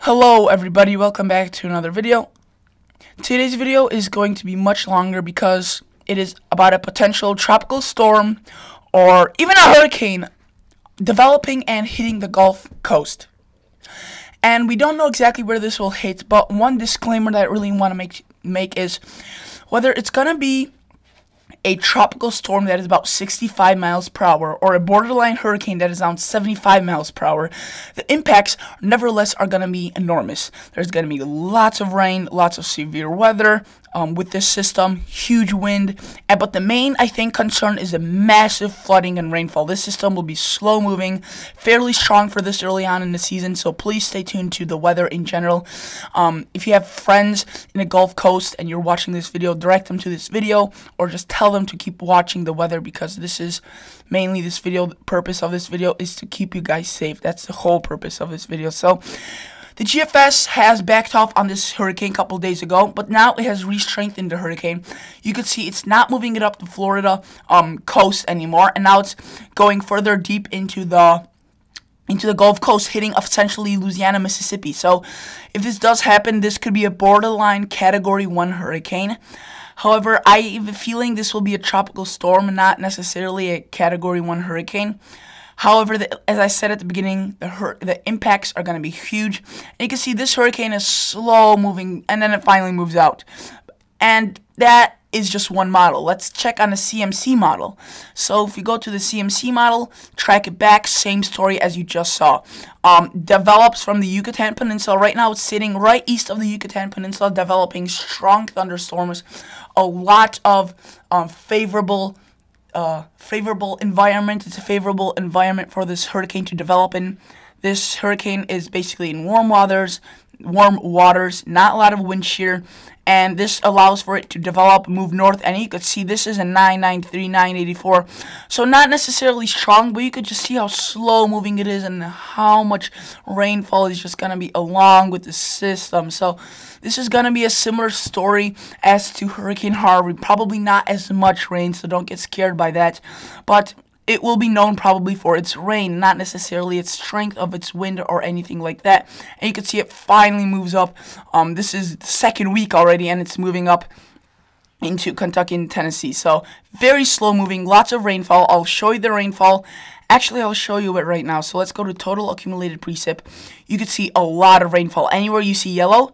Hello everybody, welcome back to another video. Today's video is going to be much longer because it is about a potential tropical storm or even a hurricane developing and hitting the Gulf Coast. And we don't know exactly where this will hit, but one disclaimer that I really want to make is whether it's going to be a tropical storm that is about 65 miles per hour or a borderline hurricane that is around 75 miles per hour, the impacts nevertheless are going to be enormous. There's going to be lots of rain, lots of severe weather with this system, huge wind, but the main, I think, concern is the massive flooding and rainfall. This system will be slow moving, fairly strong for this early on in the season, so please stay tuned to the weather in general. If you have friends in the Gulf Coast and you're watching this video, direct them to this video or just tell them to keep watching the weather, because this is mainly the purpose of this video is to keep you guys safe. That's the whole purpose of this video. So the GFS has backed off on this hurricane a couple days ago, but now it has re-strengthened the hurricane. You can see it's not moving it up the Florida coast anymore, and now it's going further deep into the Gulf Coast, hitting essentially Louisiana, Mississippi. So if this does happen, this could be a borderline Category 1 hurricane. However, I have a feeling this will be a tropical storm and not necessarily a Category 1 hurricane. However, as I said at the beginning, the impacts are going to be huge. And you can see this hurricane is slow moving, and then it finally moves out. And that is just one model. Let's check on the CMC model. So if you go to the CMC model, track it back, same story as you just saw. Develops from the Yucatan Peninsula. Right now it's sitting right east of the Yucatan Peninsula, developing strong thunderstorms. A lot of favorable environment. It's a favorable environment for this hurricane to develop in. This hurricane is basically in warm waters, not a lot of wind shear, and this allows for it to develop, move north, and you could see this is a 993, 984, so not necessarily strong, but you could just see how slow moving it is and how much rainfall is just going to be along with the system. So this is going to be a similar story as to Hurricane Harvey, probably not as much rain, so don't get scared by that, but it will be known probably for its rain, not necessarily its strength of its wind or anything like that. And you can see it finally moves up. This is the second week already, and it's moving up into Kentucky and Tennessee. So very slow moving, lots of rainfall. I'll show you the rainfall. Actually, I'll show you it right now. So let's go to total accumulated precip. You can see a lot of rainfall. Anywhere you see yellow,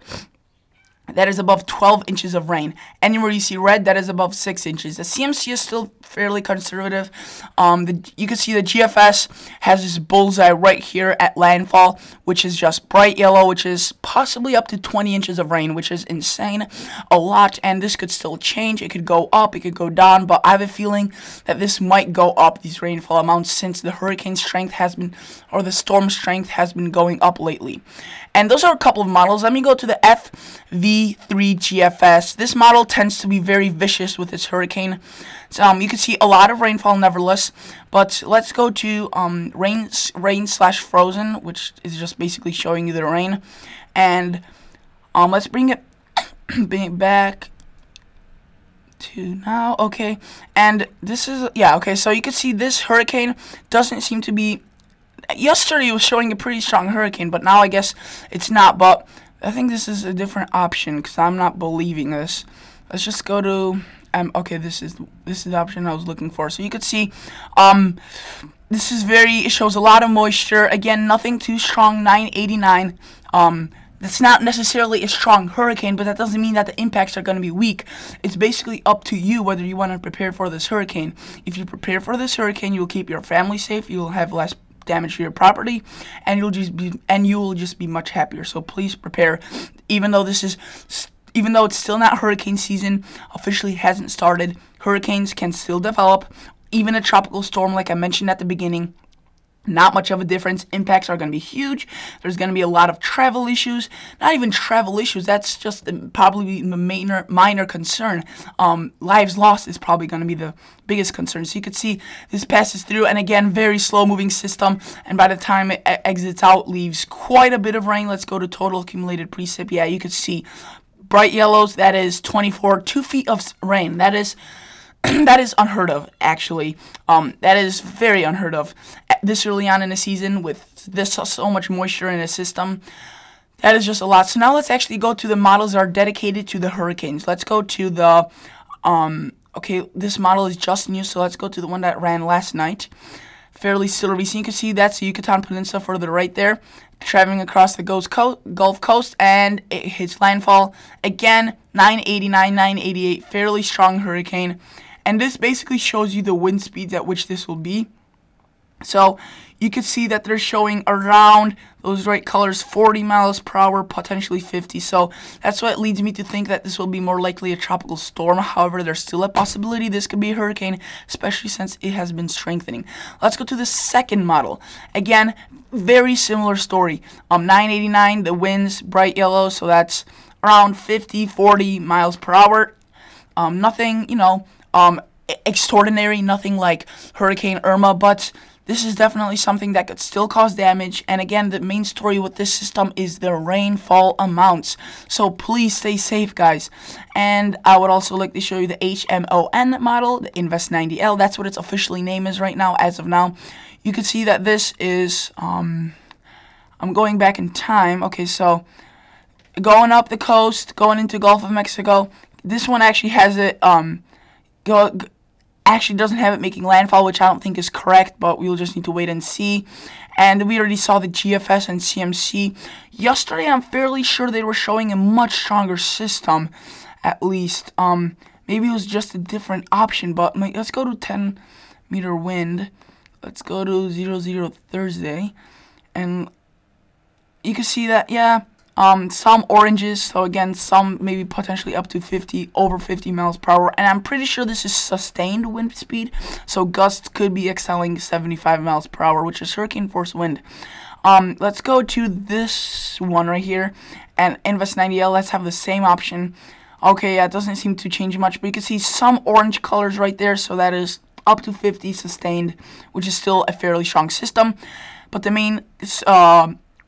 that is above 12 inches of rain. Anywhere you see red, that is above 6 inches. The CMC is still fairly conservative. You can see the GFS has this bullseye right here at landfall, which is just bright yellow, which is possibly up to 20 inches of rain, which is insane. A lot, and this could still change. It could go up, it could go down, but I have a feeling that this might go up, these rainfall amounts, since the hurricane strength has been, or the storm strength has been going up lately. And those are a couple of models. Let me go to the FV3 GFS. This model tends to be very vicious with its hurricane. So, you can see a lot of rainfall nevertheless. But let's go to rain/frozen, which is just basically showing you the rain. And let's bring it back to now. Okay, and this is, yeah, okay, so you can see this hurricane doesn't seem to be. Yesterday it was showing a pretty strong hurricane, but now I guess it's not. But I think this is a different option because I'm not believing this. Let's just go to okay, this is the option I was looking for. So you could see this is it shows a lot of moisture. Again, nothing too strong, 989. It's not necessarily a strong hurricane, but that doesn't mean that the impacts are going to be weak. It's basically up to you whether you want to prepare for this hurricane. If you prepare for this hurricane, you will keep your family safe. You will have less damage to your property, and you will just be much happier. So please prepare. Even though it's still not hurricane season, officially hasn't started, hurricanes can still develop. Even a tropical storm, like I mentioned at the beginning, not much of a difference. Impacts are going to be huge. There's going to be a lot of travel issues. Not even travel issues. That's just probably the minor concern. Lives lost is probably going to be the biggest concern. So you can see this passes through, and again, very slow moving system. And by the time it exits out, leaves quite a bit of rain. Let's go to total accumulated precip. Yeah, you can see bright yellows. That is 24, 2 feet of rain. That is that is unheard of, actually. That is very unheard of this early on in the season with so much moisture in the system. That is just a lot. So now let's actually go to the models that are dedicated to the hurricanes. Let's go to the, okay, this model is just new, so let's go to the one that ran last night. Fairly still recent. You can see that's the Yucatan Peninsula further right there, traveling across the Gulf Coast, and it hits landfall. Again, 989, 988, fairly strong hurricane. And this basically shows you the wind speeds at which this will be. So you can see that they're showing around those right colors, 40 miles per hour, potentially 50. So that's what leads me to think that this will be more likely a tropical storm. However, there's still a possibility this could be a hurricane, especially since it has been strengthening. Let's go to the second model. Again, very similar story. 989, the winds bright yellow, so that's around 50, 40 miles per hour. Nothing, extraordinary, nothing like Hurricane Irma, but this is definitely something that could still cause damage. And again, the main story with this system is the rainfall amounts. So please stay safe, guys. And I would also like to show you the HMON model, the Invest 90L. That's what its officially name is right now, as of now. You can see that this is, I'm going back in time. Okay, so going up the coast, going into Gulf of Mexico. This one actually has it, actually doesn't have it making landfall, which I don't think is correct, but we'll just need to wait and see. And we already saw the GFS and CMC. Yesterday, I'm fairly sure they were showing a much stronger system, at least. Maybe it was just a different option, but let's go to 10-meter wind. Let's go to 00 Thursday, and you can see that, yeah, some oranges, so again, some maybe potentially up to over 50 miles per hour, and I'm pretty sure this is sustained wind speed, so gusts could be excelling 75 miles per hour, which is hurricane force wind. Let's go to this one right here, and Invest 90L, let's have the same option. Okay, yeah, it doesn't seem to change much, but you can see some orange colors right there, so that is up to 50 sustained, which is still a fairly strong system. But the main,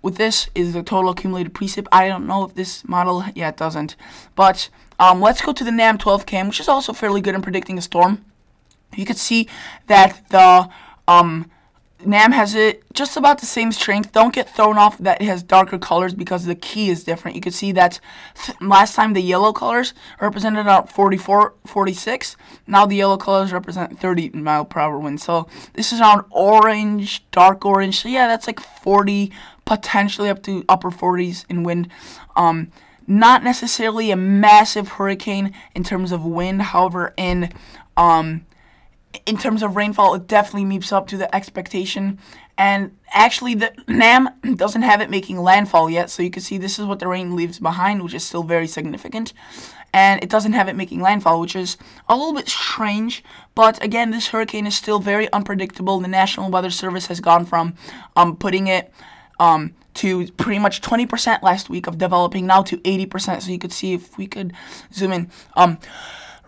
with this is the total accumulated precip. I don't know if this model, yeah, it doesn't. But let's go to the NAM 12 cam, which is also fairly good in predicting a storm. You can see that the NAM has it just about the same strength. Don't get thrown off that it has darker colors because the key is different. You can see that last time the yellow colors represented about 44, 46. Now the yellow colors represent 30 mile per hour wind. So this is around orange, dark orange. So yeah, that's like 40, potentially up to upper 40s in wind. Not necessarily a massive hurricane in terms of wind. However, in terms of rainfall, it definitely meets up to the expectation. And actually, the NAM doesn't have it making landfall yet, so you can see this is what the rain leaves behind, which is still very significant. And it doesn't have it making landfall, which is a little bit strange. But again, this hurricane is still very unpredictable. The National Weather Service has gone from putting it to pretty much 20% last week of developing, now to 80%. So you could see, if we could zoom in.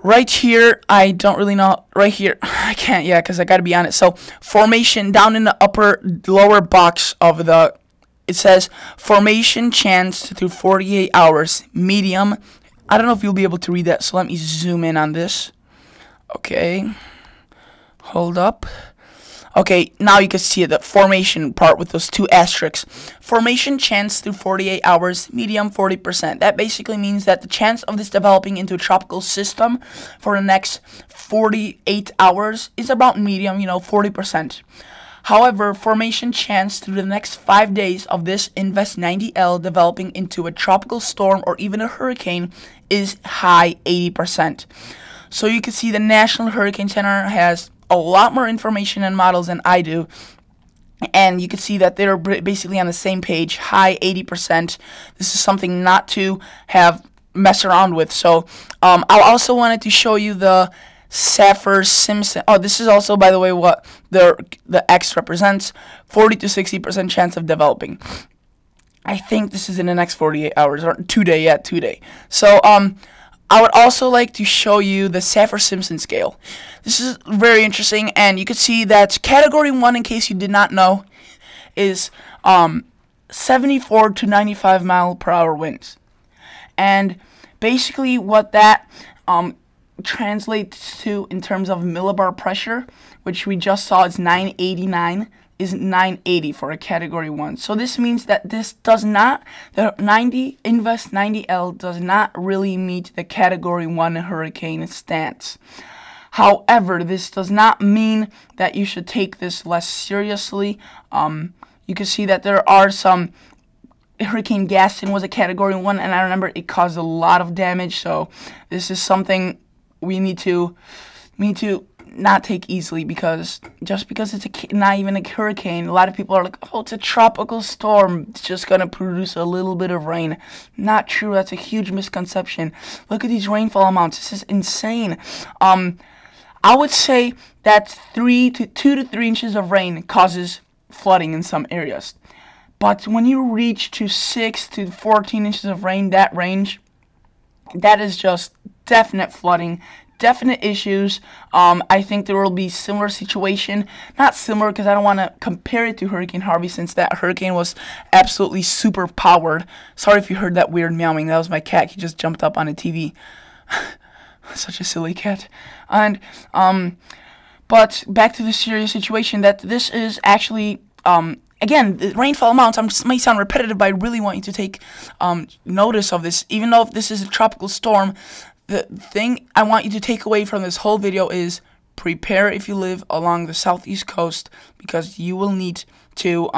Right here, I don't really know. Right here, I can't, yeah, because I got to be on it. So, formation down in the lower box of the, it says formation chance through 48 hours, medium. I don't know if you'll be able to read that, so let me zoom in on this. Okay, hold up. Okay, now you can see the formation part with those two asterisks. Formation chance through 48 hours, medium 40%. That basically means that the chance of this developing into a tropical system for the next 48 hours is about medium, 40%. However, formation chance through the next 5 days of this Invest 90L developing into a tropical storm or even a hurricane is high 80%. So you can see the National Hurricane Center has a lot more information and models than I do, and you can see that they're basically on the same page, high 80%. This is something not to mess around with. So I also wanted to show you the Saffir-Simpson. Oh, this is also, by the way, what the X represents, 40 to 60% chance of developing. I think this is in the next 48 hours, or 2 day, yeah, 2 day. So I would also like to show you the Saffir-Simpson scale. This is very interesting, and you can see that Category 1, in case you did not know, is 74 to 95 mile per hour winds. And basically what that translates to in terms of millibar pressure, which we just saw is 989, is 980 for a Category 1. So this means that this does not, the Invest 90L does not really meet the Category 1 hurricane stance. However, this does not mean that you should take this less seriously. You can see that there are some. Hurricane Gaston was a Category 1, and I remember it caused a lot of damage, so this is something we need to not take easily, because just because it's not even a hurricane, a lot of people are like, oh, it's a tropical storm, it's just going to produce a little bit of rain. Not true. That's a huge misconception. Look at these rainfall amounts. This is insane. I would say that 2 to 3 inches of rain causes flooding in some areas. But when you reach to 6 to 14 inches of rain, that range, that is just definite flooding, definite issues. I think there will be similar situation. Not similar, because I don't want to compare it to Hurricane Harvey, since that hurricane was absolutely super powered. Sorry if you heard that weird meowing. That was my cat. He just jumped up on the TV. Such a silly cat. And but back to the serious situation, that this is actually again, the rainfall amounts may sound repetitive, but I really want you to take notice of this. Even though this is a tropical storm, the thing I want you to take away from this whole video is prepare if you live along the southeast coast, because you will need to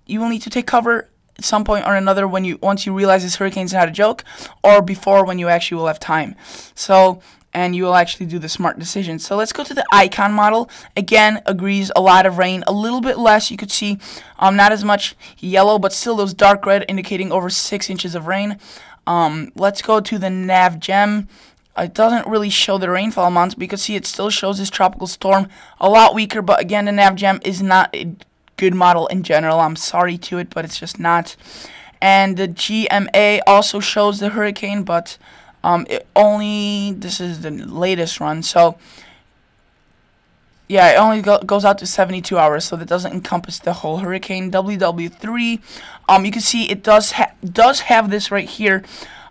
take cover at some point or another once you realize this hurricane's not a joke, or before, when you actually will have time. So, and you will actually do the smart decision. So let's go to the Icon model. Again, agrees, a lot of rain, a little bit less. You could see not as much yellow, but still those dark red indicating over 6 inches of rain. Let's go to the NavGem. It doesn't really show the rainfall amounts, because see, it still shows this tropical storm a lot weaker. But again, the NavGem is not a good model in general. I'm sorry to it, but it's just not. And the GMA also shows the hurricane, but this is the latest run, so yeah, it only goes out to 72 hours, so that doesn't encompass the whole hurricane. WW3, you can see it does have this right here.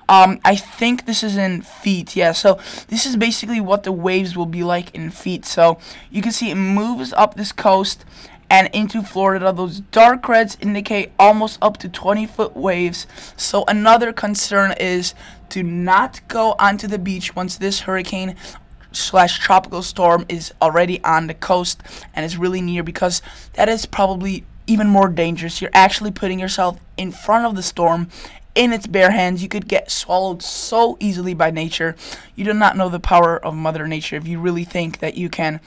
I think this is in feet, yeah, so this is basically what the waves will be like in feet. So you can see it moves up this coast and into Florida. Those dark reds indicate almost up to 20-foot waves. So another concern is to not go onto the beach once this hurricane / tropical storm is already on the coast and is really near, because that is probably even more dangerous. You're actually putting yourself in front of the storm in its bare hands. You could get swallowed so easily by nature. You do not know the power of Mother Nature if you really think that you can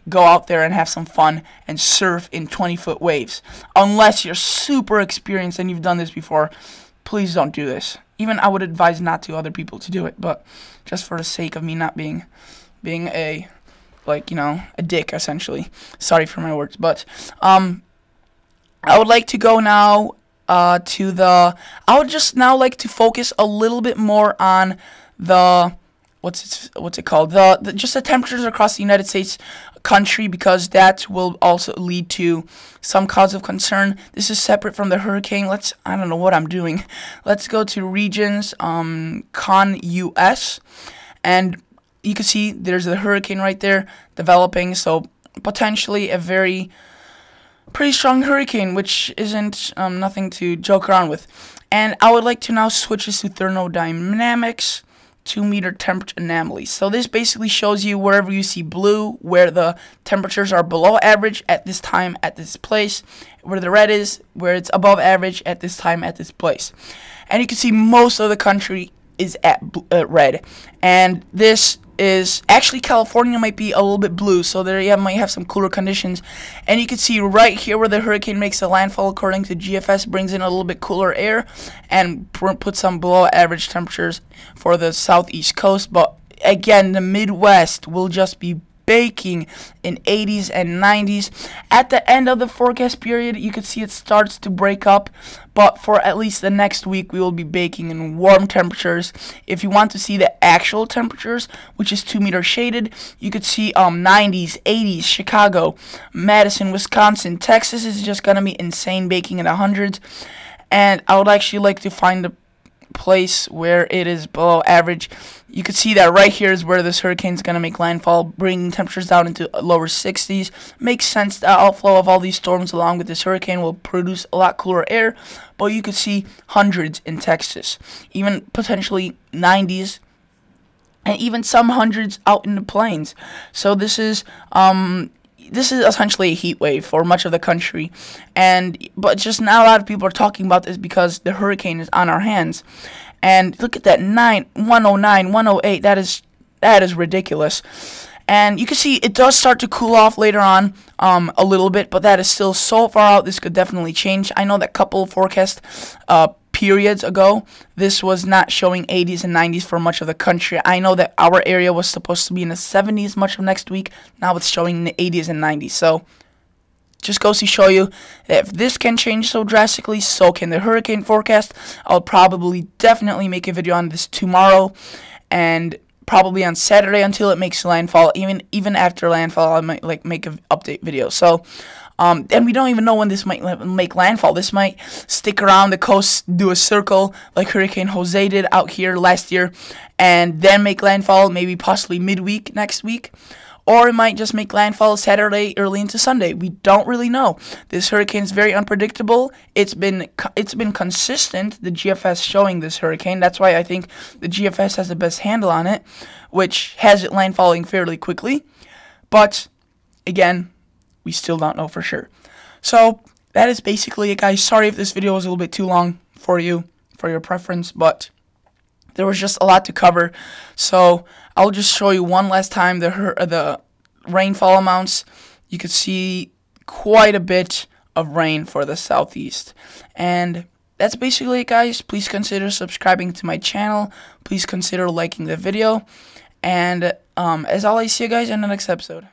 go out there and have some fun and surf in 20-foot waves. Unless you're super experienced and you've done this before, please don't do this. Even I would advise not to other people to do it, but just for the sake of me not being a, like, you know, a dick, essentially. Sorry for my words, but I would like to go now I would just now like to focus a little bit more on the what's it called? Just the temperatures across the United States country, because that will also lead to some cause of concern. This is separate from the hurricane. I don't know what I'm doing. Let's go to regions, Con US, and you can see there's the hurricane right there developing, so potentially a pretty strong hurricane, which isn't nothing to joke around with. And I would like to now switch this to thermodynamics, 2-meter temperature anomalies. So this basically shows you wherever you see blue, where the temperatures are below average at this time at this place, where the red is, where it's above average at this time at this place. And you can see most of the country is at red. And this is actually, California might be a little bit blue, so there you might have some cooler conditions. And you can see right here where the hurricane makes a landfall, according to GFS, brings in a little bit cooler air and puts some below average temperatures for the southeast coast. But again, the Midwest will just be baking in 80s and 90s. At the end of the forecast period, you can see it starts to break up, but for at least the next week, we will be baking in warm temperatures. If you want to see the actual temperatures, which is 2-meter shaded, you could see 90s, 80s, Chicago, Madison, Wisconsin, Texas is just gonna be insane, baking in the hundreds. And I would actually like to find the place where it is below average. You can see that right here is where this hurricane is going to make landfall, bringing temperatures down into lower 60s. Makes sense. The outflow of all these storms along with this hurricane will produce a lot cooler air, but you could see hundreds in Texas, even potentially 90s, and even some hundreds out in the plains. So this is essentially a heat wave for much of the country, but just not a lot of people are talking about this because the hurricane is on our hands. And look at that 109, 108. That is ridiculous. And you can see it does start to cool off later on a little bit, but that is still so far out. This could definitely change. I know that couple forecast periods ago, this was not showing 80s and 90s for much of the country. I know that our area was supposed to be in the 70s much of next week. Now it's showing in the 80s and 90s. So just goes to show you that if this can change so drastically, so can the hurricane forecast. I'll probably definitely make a video on this tomorrow and probably on Saturday until it makes landfall. Even after landfall, I might make an update video. So and we don't even know when this might make landfall. This might stick around the coast, do a circle like Hurricane Jose did out here last year, and then make landfall maybe possibly midweek next week. Or it might just make landfall Saturday early into Sunday. We don't really know. This hurricane is very unpredictable. It's been consistent, the GFS showing this hurricane. That's why I think the GFS has the best handle on it, which has it landfalling fairly quickly. But again, we still don't know for sure. So that is basically it, guys. Sorry if this video was a little bit too long for you, for your preference, but there was just a lot to cover. So I'll just show you one last time the rainfall amounts. You could see quite a bit of rain for the southeast. And that's basically it, guys. Please consider subscribing to my channel. Please consider liking the video. And as always, see you guys in the next episode.